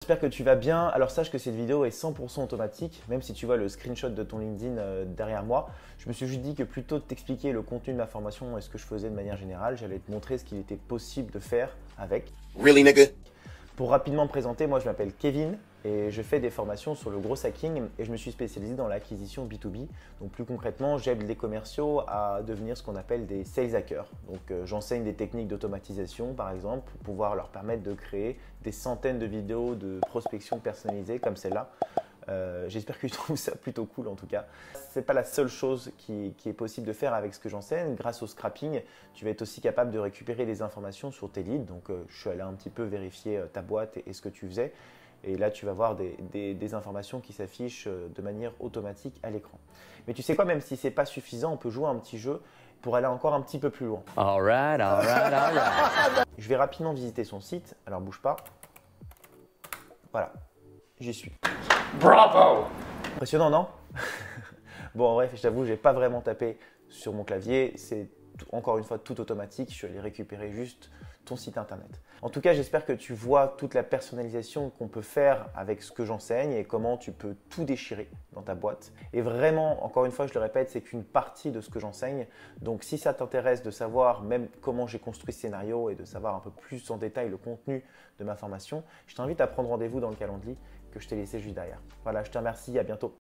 j'espère que tu vas bien. Alors sache que cette vidéo est 100% automatique, même si tu vois le screenshot de ton LinkedIn derrière moi. Je me suis juste dit que plutôt de t'expliquer le contenu de ma formation et ce que je faisais de manière générale, j'allais te montrer ce qu'il était possible de faire avec. Really, nigga? Pour rapidement me présenter, moi je m'appelle Kevin et je fais des formations sur le gros hacking et je me suis spécialisé dans l'acquisition B2B. Donc plus concrètement, j'aide les commerciaux à devenir ce qu'on appelle des sales hackers. Donc j'enseigne des techniques d'automatisation par exemple pour pouvoir leur permettre de créer des centaines de vidéos de prospection personnalisées comme celle-là. J'espère que tu trouves ça plutôt cool en tout cas. Ce n'est pas la seule chose qui est possible de faire avec ce que j'enseigne. Grâce au scrapping, tu vas être aussi capable de récupérer des informations sur tes leads. Donc je suis allé un petit peu vérifier ta boîte et ce que tu faisais. Et là, tu vas voir des informations qui s'affichent de manière automatique à l'écran. Mais tu sais quoi, même si ce n'est pas suffisant, on peut jouer un petit jeu pour aller encore un petit peu plus loin. Alright. Je vais rapidement visiter son site. Alors bouge pas. Voilà, j'y suis. Bravo! Impressionnant, non? Bon, en bref, je t'avoue, je n'ai pas vraiment tapé sur mon clavier. C'est encore une fois tout automatique. Je suis allé récupérer juste ton site internet. En tout cas, j'espère que tu vois toute la personnalisation qu'on peut faire avec ce que j'enseigne et comment tu peux tout déchirer dans ta boîte. Et vraiment, encore une fois, je le répète, c'est qu'une partie de ce que j'enseigne. Donc, si ça t'intéresse de savoir même comment j'ai construit ce scénario et de savoir un peu plus en détail le contenu de ma formation, je t'invite à prendre rendez-vous dans le calendrier que je t'ai laissé juste derrière. Voilà, je te remercie, à bientôt.